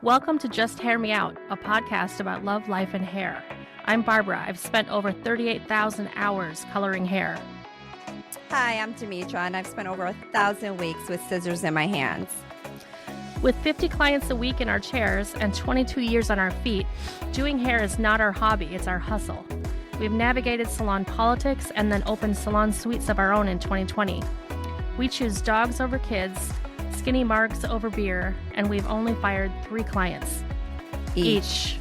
Welcome to Just Hair Me Out, a podcast about love, life, and hair. I'm Barbara. I've spent over 38,000 hours coloring hair. Hi, I'm Demetra, and I've spent over 1,000 weeks with scissors in my hands. With 50 clients a week in our chairs and 22 years on our feet, doing hair is not our hobby, it's our hustle. We've navigated salon politics and then opened salon suites of our own in 2020. We choose dogs over kids, skinny marks over beer, and we've only fired 3 clients. Each.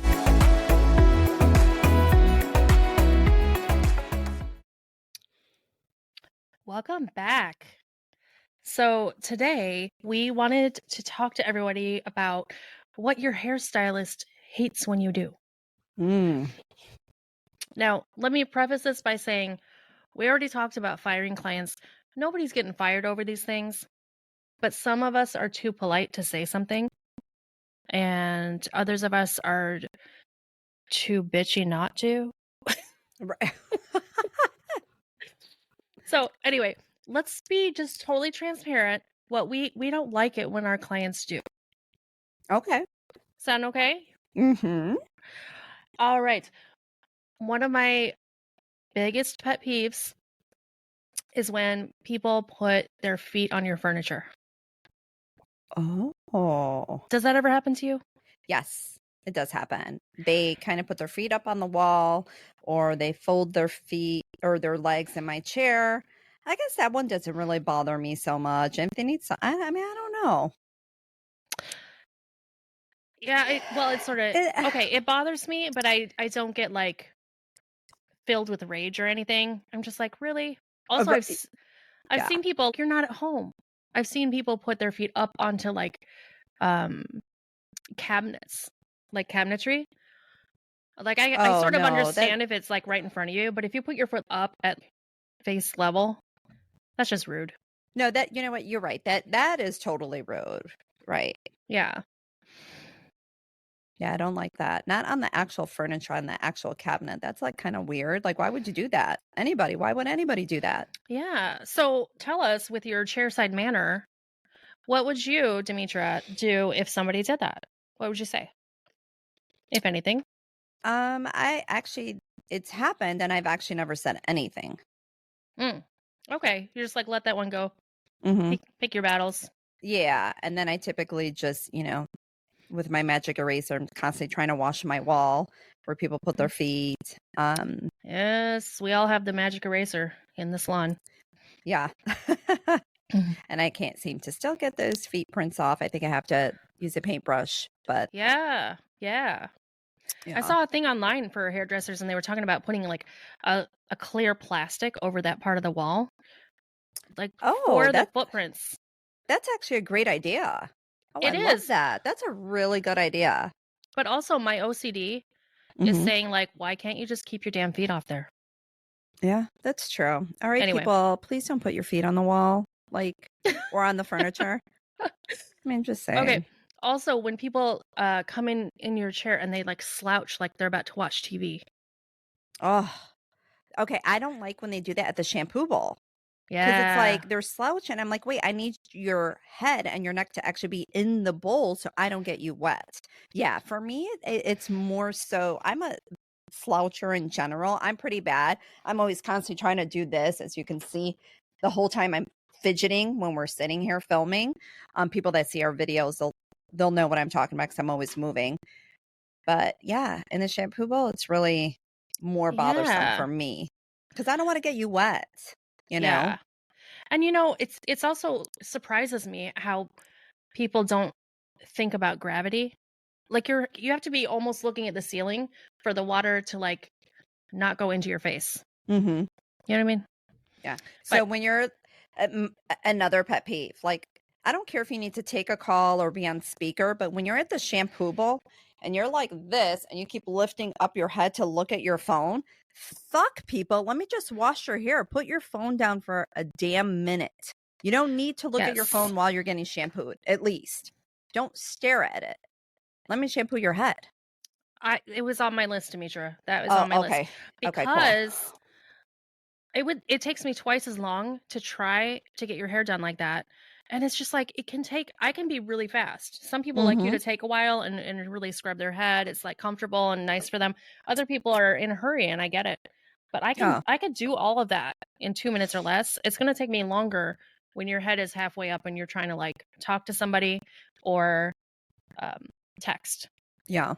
Welcome back. So today we wanted to talk to everybody about what your hairstylist hates when you do. Now, let me preface this by saying we already talked about firing clients. Nobody's getting fired over these things, but some of us are too polite to say something, and others of us are too bitchy not to. Right. So anyway, let's be just totally transparent. What we don't like it when our clients do. Okay. Sound okay? Mm-hmm. All right. One of my biggest pet peeves is when people put their feet on your furniture. Oh. Does that ever happen to you? Yes, it does happen. They kind of put their feet up on the wall, or they fold their feet or their legs in my chair. I guess that one doesn't really bother me so much. And if they need some, I mean, I don't know. Yeah, it's sort of okay. It bothers me, but I don't get like filled with rage or anything. I'm just like, really? Also, I've seen people. You're not at home. I've seen people put their feet up onto like cabinets, like cabinetry. Like I sort of understand if it's like right in front of you, but if you put your foot up at face level, that's just rude. No, that, you know what, you're right. That is totally rude. Right. Yeah. Yeah, I don't like that. Not on the actual furniture, on the actual cabinet. That's like kind of weird. Like, why would you do that? Why would anybody do that? Yeah. So tell us, with your chairside manner, what would you, Demetra, do if somebody did that? What would you say, if anything? It's happened, and I've actually never said anything. Okay, you just like let that one go. Mm-hmm. Pick your battles. Yeah, and then I typically just, with my magic eraser, I'm constantly trying to wash my wall where people put their feet. Yes, we all have the magic eraser in the salon. Yeah. And I can't seem to still get those feet prints off. I think I have to use a paintbrush, but yeah. I saw a thing online for hairdressers, and they were talking about putting like a clear plastic over that part of the wall, like for the footprints. That's actually a great idea. Oh, I love that. That's a really good idea. But also my OCD is saying, like, why can't you just keep your damn feet off there? Yeah, that's true. All right, people, please don't put your feet on the wall, like, or on the furniture. I mean, just saying. Okay. Also, when people come in your chair and they like slouch like they're about to watch TV. Oh, okay. I don't like when they do that at the shampoo bowl. Yeah. Because it's like they're slouching. I'm like, wait, I need your head and your neck to actually be in the bowl so I don't get you wet. Yeah, for me, it's more so I'm a sloucher in general. I'm pretty bad. I'm always constantly trying to do this. As you can see, the whole time I'm fidgeting when we're sitting here filming. People that see our videos, they'll know what I'm talking about because I'm always moving. But yeah, in the shampoo bowl, it's really more bothersome for me because I don't want to get you wet. You know? And it's also surprises me how people don't think about gravity. Like you have to be almost looking at the ceiling for the water to like not go into your face. Mm-hmm. You know what I mean? Yeah. So when you're another pet peeve, like I don't care if you need to take a call or be on speaker, but when you're at the shampoo bowl and you're like this and you keep lifting up your head to look at your phone, fuck people. Let me just wash your hair. Put your phone down for a damn minute. You don't need to look at your phone while you're getting shampooed, at least. Don't stare at it. Let me shampoo your head. It was on my list, Demetra. That was on my list. Because it takes me twice as long to try to get your hair done like that. And it's just like, I can be really fast. Some people like you Mhm. to take a while and really scrub their head. It's like comfortable and nice for them. Other people are in a hurry, and I get it. But Yeah. I could do all of that in 2 minutes or less. It's going to take me longer when your head is halfway up and you're trying to like talk to somebody or um, text. Yeah.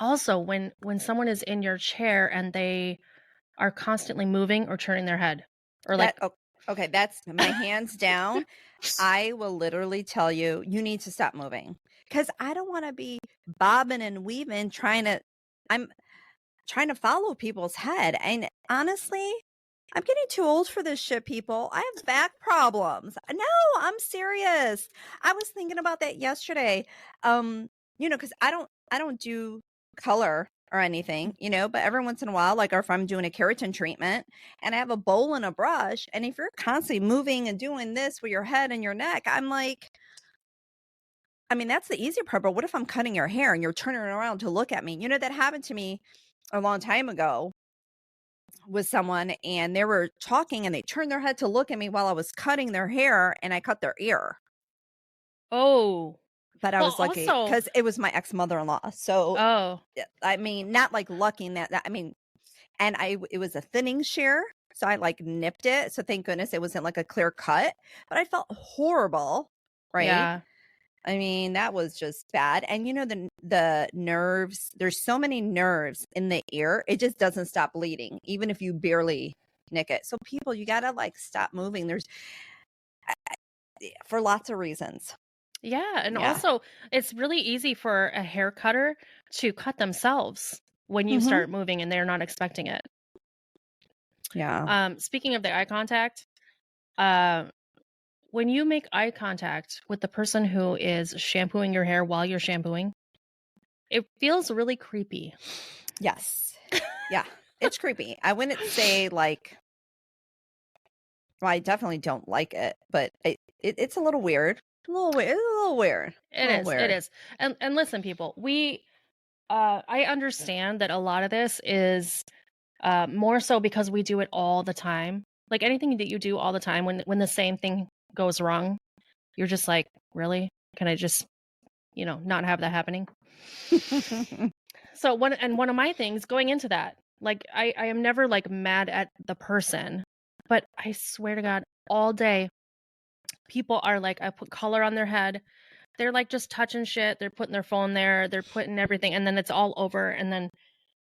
Also, when someone is in your chair and they are constantly moving or turning their head or like Okay, that's my hands down. I will literally tell you, you need to stop moving because I don't want to be bobbing and weaving I'm trying to follow people's head. And honestly, I'm getting too old for this shit, people. I have back problems. No, I'm serious. I was thinking about that yesterday. Because I don't do color or anything, but every once in a while, like, or if I'm doing a keratin treatment and I have a bowl and a brush, and if you're constantly moving and doing this with your head and your neck, I'm like, I mean, that's the easy part, but what if I'm cutting your hair and you're turning around to look at me? That happened to me a long time ago with someone, and they were talking and they turned their head to look at me while I was cutting their hair, and I cut their ear. oh. But I Well, was lucky also, because it was my ex-mother-in-law. So, oh, I mean, not like lucky in I mean, and it was a thinning shear. So I like nipped it. So thank goodness it wasn't like a clear cut, but I felt horrible. Right. yeah. I mean, that was just bad. And the nerves, there's so many nerves in the ear. It just doesn't stop bleeding, even if you barely nick it. So people, you got to like stop moving. For lots of reasons. Yeah, and Yeah. also it's really easy for a hair cutter to cut themselves when you Mhm. start moving and they're not expecting it. Yeah. Speaking of the eye contact, uh, when you make eye contact with the person who is shampooing your hair while you're shampooing, it feels really creepy. Yes. Yeah. It's creepy. I wouldn't say like, well, I definitely don't like it, but it's a little weird. A little weird. It's a little weird. A It little is. It weird. is. And listen, people, I understand that a lot of this is more so because we do it all the time. Like anything that you do all the time, when the same thing goes wrong, you're just like, really? Can I just, not have that happening? So one of my things going into that, like I am never like mad at the person, but I swear to God, all day people are like, I put color on their head. They're like just touching shit. They're putting their phone there. They're putting everything, and then it's all over. And then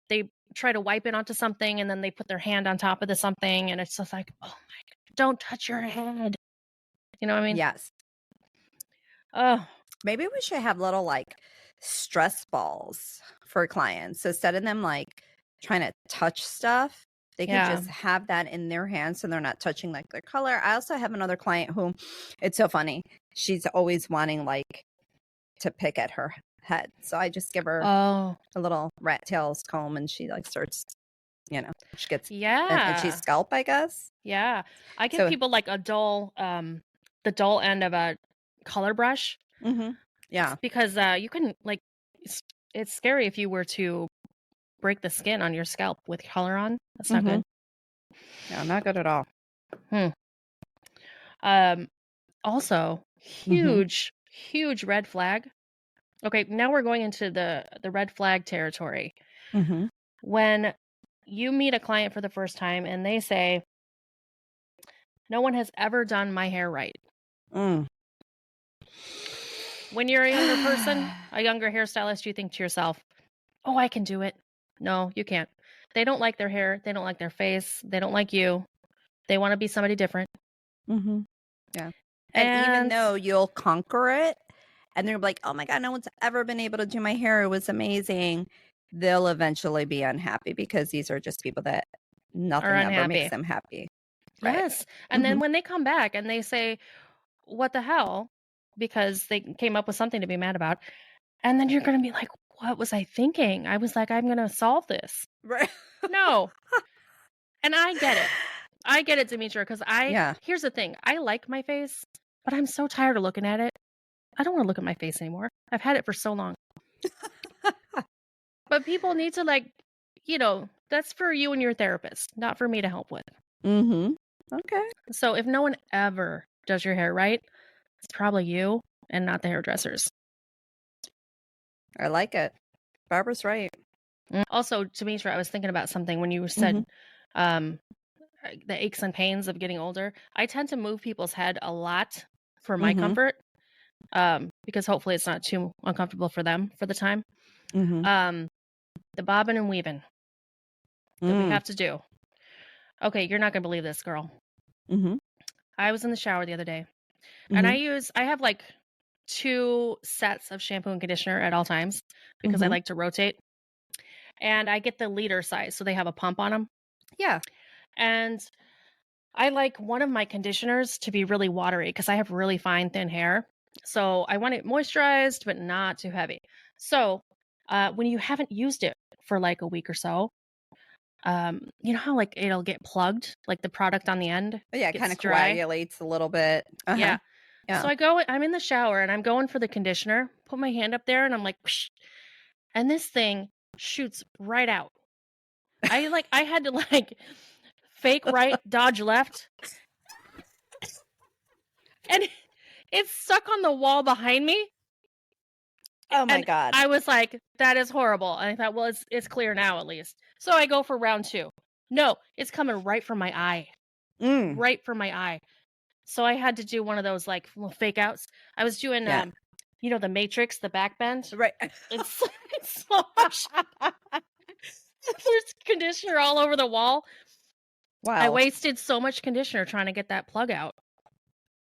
they try to wipe it onto something, and then they put their hand on top of the something, and it's just like, oh my God, don't touch your head. You know what I mean? Yes. Oh, Maybe we should have little like stress balls for clients. So instead of them like trying to touch stuff, they could yeah. just have that in their hands so they're not touching like their color. I also have another client who, it's so funny. She's always wanting like to pick at her head. So I just give her Oh, a little rat tails comb, and she like starts, she gets an itchy yeah. scalp, I guess. Yeah. I give So, people like the dull end of a color brush yeah. because you can like, it's scary if you were to break the skin on your scalp with color on. That's not good. Yeah, not good at all. Hmm. Um, Also, huge red flag. Okay, now we're going into the red flag territory. When you meet a client for the first time and they say, "No one has ever done my hair right." Mm. When you're a younger person, a younger hairstylist, you think to yourself, "Oh, I can do it." No, you can't. They don't like their hair, they don't like their face, they don't like you. They want to be somebody different. Yeah. And even And though you'll conquer it, and they're like, "Oh my God, no one's ever been able to do my hair. It was amazing." They'll eventually be unhappy because these are just people that are nothing ever makes unhappy. them happy. Right. Yes. And then when they come back and they say, "What the hell?" because they came up with something to be mad about. And then you're going to be like, "What was I thinking?" I was like, "I'm going to solve this." Right. No. And I get it. I get it, Demetra, because Yeah. here's the thing. I like my face, but I'm so tired of looking at it. I don't want to look at my face anymore. I've had it for so long. But people need to that's for you and your therapist, not for me to help with. Okay. So if no one ever does your hair right, it's probably you and not the hairdressers. I like it. Barbara's right. Also, Demetra, I was thinking about something when you said the aches and pains of getting older. I tend to move people's head a lot for my comfort, because hopefully it's not too uncomfortable for them for the time. The bobbing and weaving that we have to do. Okay, you're not gonna believe this, girl. I was in the shower the other day, and I have like 2 sets of shampoo and conditioner at all times because I like to rotate. And I get the liter size, so they have a pump on them. Yeah. And I like one of my conditioners to be really watery because I have really fine, thin hair. So I want it moisturized, but not too heavy. So when you haven't used it for like a week or so, you know how like it'll get plugged, like the product on the end? Yeah, it kind of coagulates a little bit. Yeah. So I'm in the shower and I'm going for the conditioner, put my hand up there and I'm like, psh, and this thing shoots right out. I had to like fake right, dodge left. And it's stuck on the wall behind me. Oh my God. I was like, that is horrible. And I thought, well, it's clear now at least. So I go for round 2. No, it's coming right from my eye. Right from my eye. So I had to do one of those like fake outs. I was doing you know, the Matrix, the back bend. Right. It's so much. There's conditioner all over the wall. Wow. I wasted so much conditioner trying to get that plug out.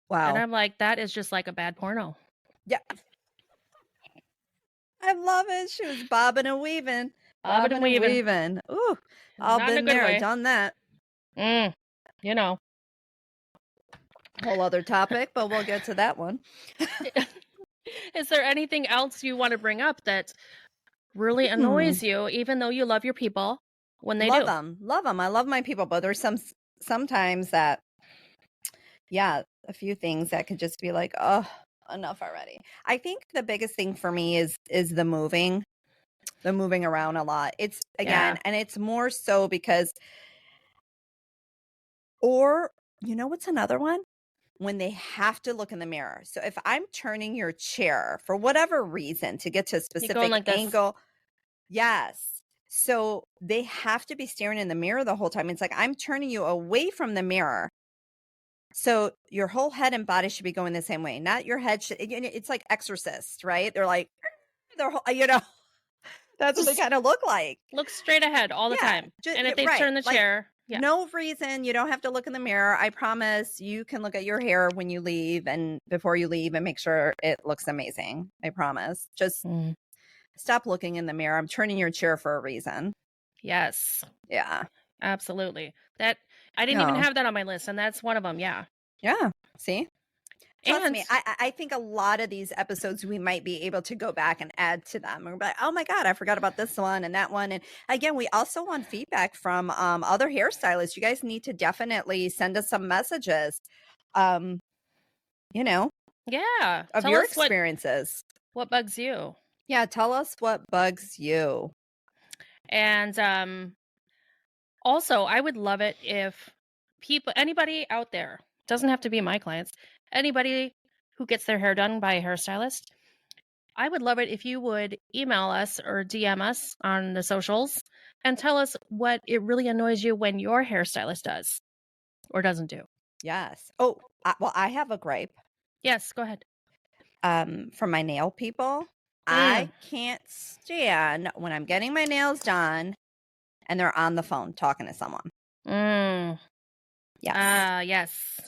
Wow. And I'm like, that is just like a bad porno. Yeah. I love it. She was bobbing and weaving. Bobbing and weaving. Ooh. All been there, done that. You know. Whole other topic, but we'll get to that one. Is there anything else you want to bring up that really annoys you, even though you love your people when they love them. I love my people, but there's sometimes that, yeah, a few things that could just be like, oh, enough already. I think the biggest thing for me is the moving around a lot. It's again, and it's more so because, or you know what's another one? When they have to look in the mirror. So if I'm turning your chair for whatever reason to get to a specific angle, yes. So they have to be staring in the mirror the whole time. It's like I'm turning you away from the mirror. So your whole head and body should be going the same way. Not your head should. It's like Exorcist, right? They're like, you know, that's what they kind of look like. Look straight ahead all the time. And if they turn the chair, no reason. You don't have to look in the mirror. I promise you can look at your hair when you leave and before you leave and make sure it looks amazing. I promise. Just stop looking in the mirror. I'm turning your chair for a reason. Yes. Yeah. Absolutely. That I didn't even have that on my list, and that's one of them. Yeah. Yeah. See? Trust me, I think a lot of these episodes we might be able to go back and add to them. We're like, oh my God, I forgot about this one and that one. And again, we also want feedback from other hairstylists. You guys need to definitely send us some messages. You know, of your experiences. What bugs you? Yeah, tell us what bugs you. And also, I would love it if anybody out there, doesn't have to be my clients, anybody who gets their hair done by a hairstylist, I would love it if you would email us or DM us on the socials and tell us what it really annoys you when your hairstylist does or doesn't do. Yes. Oh, well, I have a gripe. Yes, go ahead. For my nail people, I can't stand when I'm getting my nails done and they're on the phone talking to someone. Yes. Yes.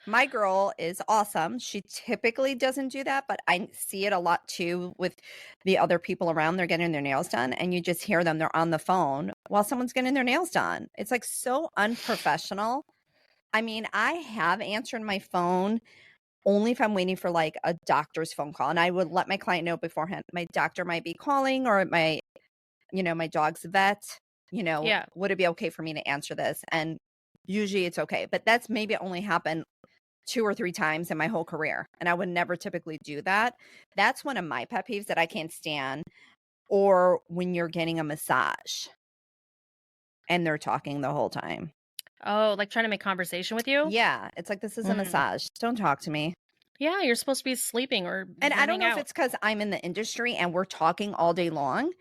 My girl is awesome. She typically doesn't do that, but I see it a lot too with the other people around. They're getting their nails done and you just hear them. They're on the phone while someone's getting their nails done. It's like so unprofessional. I mean, I have answered my phone only if I'm waiting for like a doctor's phone call. And I would let my client know beforehand, my doctor might be calling or my dog's vet, would it be okay for me to answer this? And usually it's okay, but that's maybe only happened 2 or 3 times in my whole career. And I would never typically do that. That's one of my pet peeves that I can't stand. Or when you're getting a massage and they're talking the whole time. Oh, like trying to make conversation with you? Yeah. It's like, this is a massage. Don't talk to me. Yeah, you're supposed to be sleeping or And I don't running know if out. it's because I'm in the industry and we're talking all day long.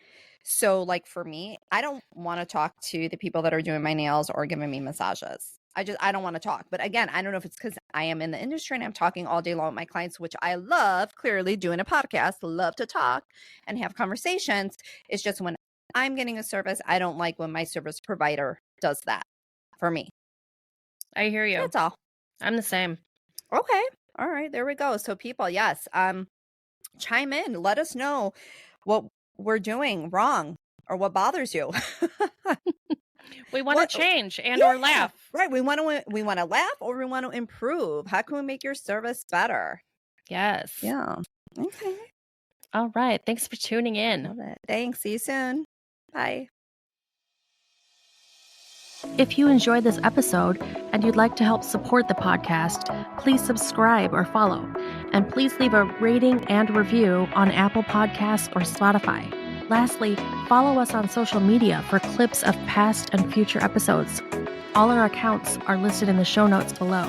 So, like for me, I don't want to talk to the people that are doing my nails or giving me massages. I don't want to talk. But again, I don't know if it's because I am in the industry and I'm talking all day long with my clients, which I love, clearly doing a podcast, love to talk and have conversations. It's just when I'm getting a service, I don't like when my service provider does that for me. I hear you. That's all. I'm the same. Okay. All right. There we go. So people, yes. Chime in. Let us know what we're doing wrong or what bothers you. We want to change and or laugh. Right. We want to laugh or we want to improve. How can we make your service better? Yes. Yeah. Okay. All right. Thanks for tuning in. Love it. Thanks. See you soon. Bye. If you enjoyed this episode and you'd like to help support the podcast, please subscribe or follow. And please leave a rating and review on Apple Podcasts or Spotify. Lastly, follow us on social media for clips of past and future episodes. All our accounts are listed in the show notes below.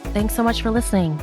Thanks so much for listening.